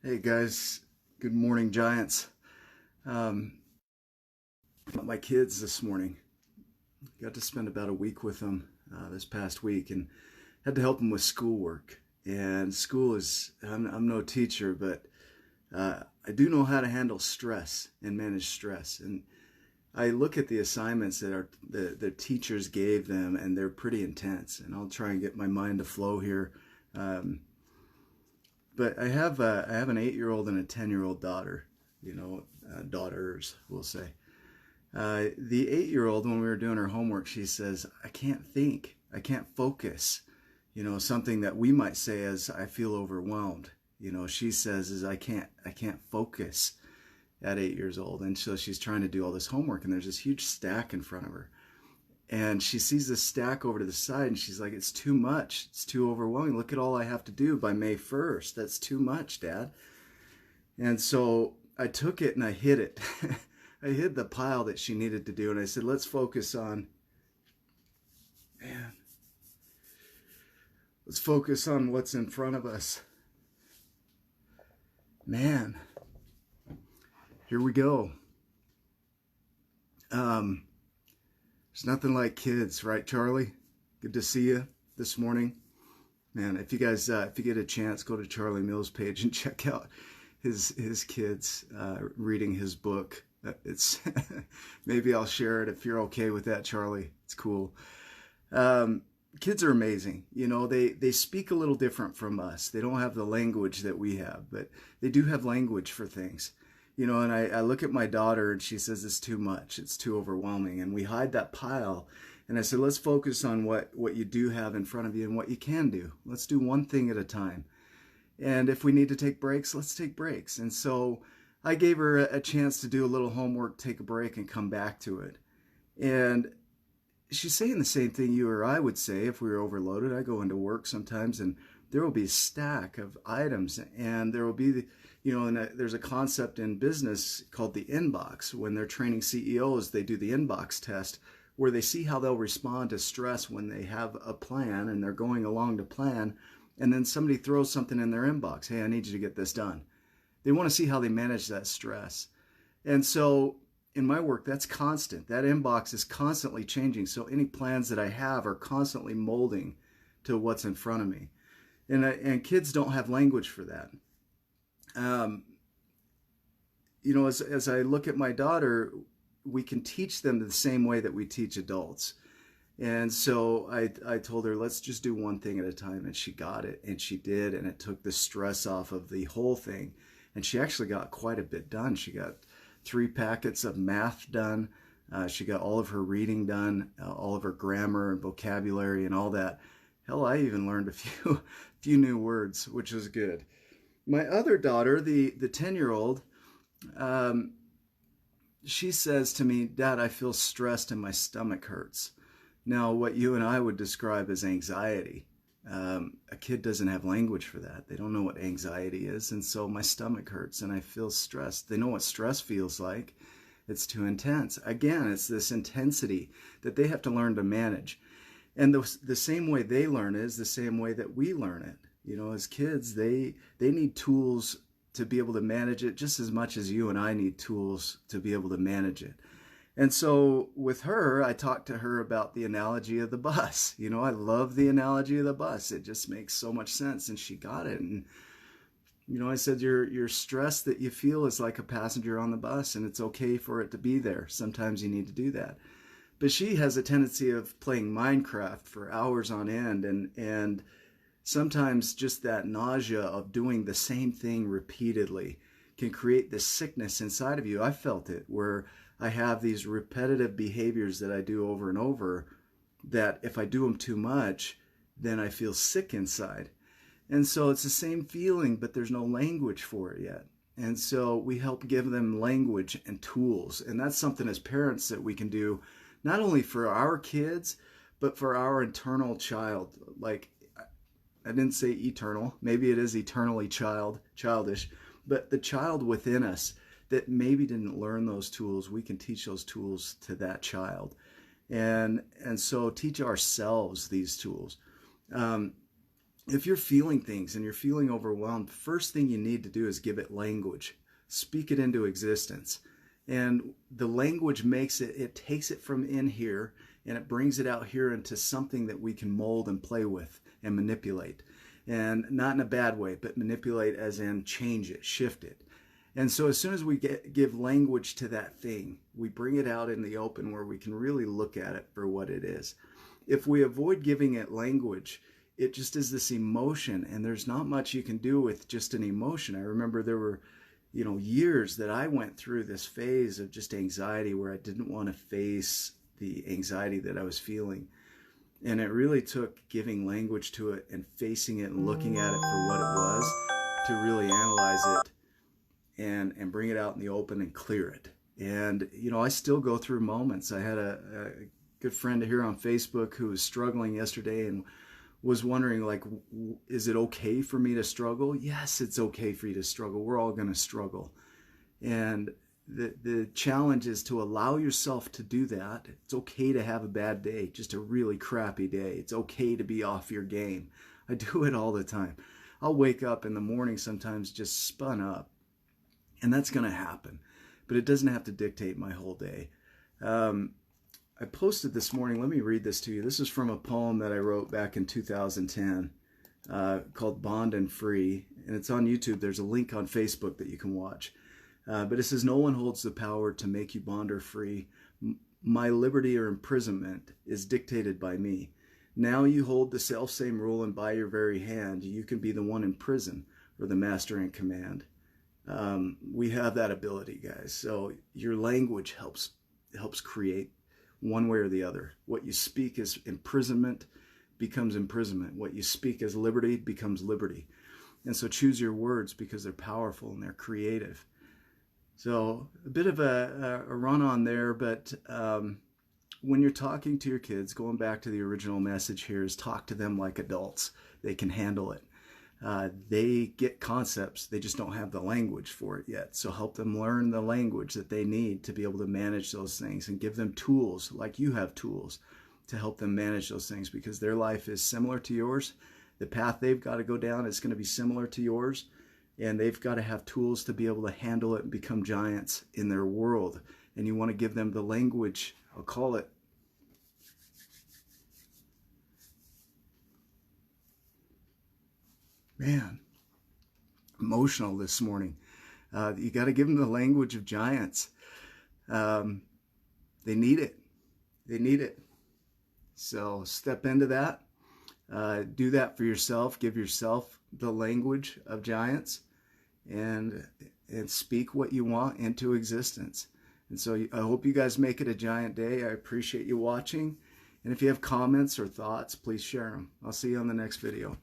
Hey guys, good morning, Giants. Um, my kids this morning. Got to spend about a week with them this past week, and had to help them with schoolwork. And school is, I'm no teacher, but I do know how to handle stress and manage stress. And I look at the assignments that the teachers gave them, and they're pretty intense. And I'll try and get my mind to flow here. Um, but I have an 8-year-old and a 10-year-old daughter. Daughters, we'll say. The 8-year-old, when we were doing her homework, she says, "I can't think. I can't focus." Something that we might say as "I feel overwhelmed." She says is I can't focus at 8 years old, and so she's trying to do all this homework, and there's this huge stack in front of her, and she sees this stack over to the side, and she's like, "It's too much. It's too overwhelming. Look at all I have to do by May 1st. That's too much, Dad." And so I took it and I hid it. I hid the pile that she needed to do, and I said, "Let's focus on, man, let's focus on what's in front of us. Man, here we go." There's nothing like kids, right, Charlie? Good to see you this morning. Man, if you guys, if you get a chance, go to Charlie Mills' page and check out his kids reading his book. It's maybe I'll share it if you're okay with that, Charlie. It's cool. Kids are amazing. They speak a little different from us. They don't have the language that we have, but they do have language for things. And I look at my daughter and she says it's too much. It's too overwhelming. And we hide that pile. And I said, let's focus on what you do have in front of you and what you can do. Let's do one thing at a time. And if we need to take breaks, let's take breaks. And so I gave her a chance to do a little homework, take a break, and come back to it. And she's saying the same thing you or I would say if we were overloaded. I go into work sometimes, and there will be a stack of items, and there will be there's a concept in business called the inbox. When they're training CEOs, they do the inbox test, where they see how they'll respond to stress when they have a plan and they're going along to plan, and then somebody throws something in their inbox. "Hey, I need you to get this done." They want to see how they manage that stress. And so in my work, that's constant. That inbox is constantly changing. So any plans that I have are constantly molding to what's in front of me. And kids don't have language for that. As I look at my daughter, we can teach them the same way that we teach adults. And so I told her, let's just do one thing at a time. And she got it, and she did. And it took the stress off of the whole thing. And she actually got quite a bit done. She got 3 packets of math done. She got all of her reading done, all of her grammar and vocabulary and all that. Hell, I even learned a few new words, which was good. My other daughter, the 10-year-old, she says to me, "Dad, I feel stressed and my stomach hurts." Now, what you and I would describe as anxiety, a kid doesn't have language for that. They don't know what anxiety is, and so my stomach hurts and I feel stressed. They know what stress feels like. It's too intense. Again, it's this intensity that they have to learn to manage. And the same way they learn it is the same way that we learn it. As kids, they need tools to be able to manage it just as much as you and I need tools to be able to manage it. And so with her, I talked to her about the analogy of the bus. I love the analogy of the bus. It just makes so much sense. And she got it. And, I said, your stress that you feel is like a passenger on the bus, and it's okay for it to be there. Sometimes you need to do that. But she has a tendency of playing Minecraft for hours on end. And sometimes just that nausea of doing the same thing repeatedly can create this sickness inside of you. I felt it, where I have these repetitive behaviors that I do over and over, that if I do them too much, then I feel sick inside. And so it's the same feeling, but there's no language for it yet. And so we help give them language and tools. And that's something as parents that we can do, not only for our kids, but for our internal child. Like, I didn't say eternal. Maybe it is eternally childish, but the child within us that maybe didn't learn those tools, we can teach those tools to that child. And so teach ourselves these tools. if you're feeling things and you're feeling overwhelmed, first thing you need to do is give it language. Speak it into existence. And the language makes it, it takes it from in here and it brings it out here into something that we can mold and play with and manipulate. And not in a bad way, but manipulate as in change it, shift it. And so as soon as we give language to that thing, we bring it out in the open where we can really look at it for what it is. If we avoid giving it language, it just is this emotion, and there's not much you can do with just an emotion. I remember there were, years that I went through this phase of just anxiety where I didn't want to face the anxiety that I was feeling. And it really took giving language to it and facing it and looking at it for what it was to really analyze it and bring it out in the open and clear it. And, I still go through moments. I had a good friend here on Facebook who was struggling yesterday and was wondering, like, is it okay for me to struggle? Yes, it's okay for you to struggle. We're all going to struggle. And the challenge is to allow yourself to do that. It's okay to have a bad day, just a really crappy day. It's okay to be off your game. I do it all the time. I'll wake up in the morning sometimes just spun up, and that's going to happen. But it doesn't have to dictate my whole day. I posted this morning, let me read this to you. This is from a poem that I wrote back in 2010 called Bond and Free. And it's on YouTube. There's a link on Facebook that you can watch. But it says, no one holds the power to make you bond or free. My liberty or imprisonment is dictated by me. Now you hold the self-same rule, and by your very hand, you can be the one in prison or the master in command. We have that ability, guys. So your language helps create one way or the other. What you speak as imprisonment becomes imprisonment. What you speak as liberty becomes liberty. And so choose your words because they're powerful and they're creative. So a bit of a run on there, but when you're talking to your kids, going back to the original message here, is talk to them like adults. They can handle it. They get concepts, they just don't have the language for it yet. So help them learn the language that they need to be able to manage those things, and give them tools like you have tools to help them manage those things, because their life is similar to yours. The path they've got to go down is going to be similar to yours, and they've got to have tools to be able to handle it and become giants in their world. And you want to give them the language, I'll call it, man, emotional this morning. You got to give them the language of giants. They need it. They need it. So step into that. Do that for yourself. Give yourself the language of giants, and speak what you want into existence. And so I hope you guys make it a giant day. I appreciate you watching. And if you have comments or thoughts, please share them. I'll see you on the next video.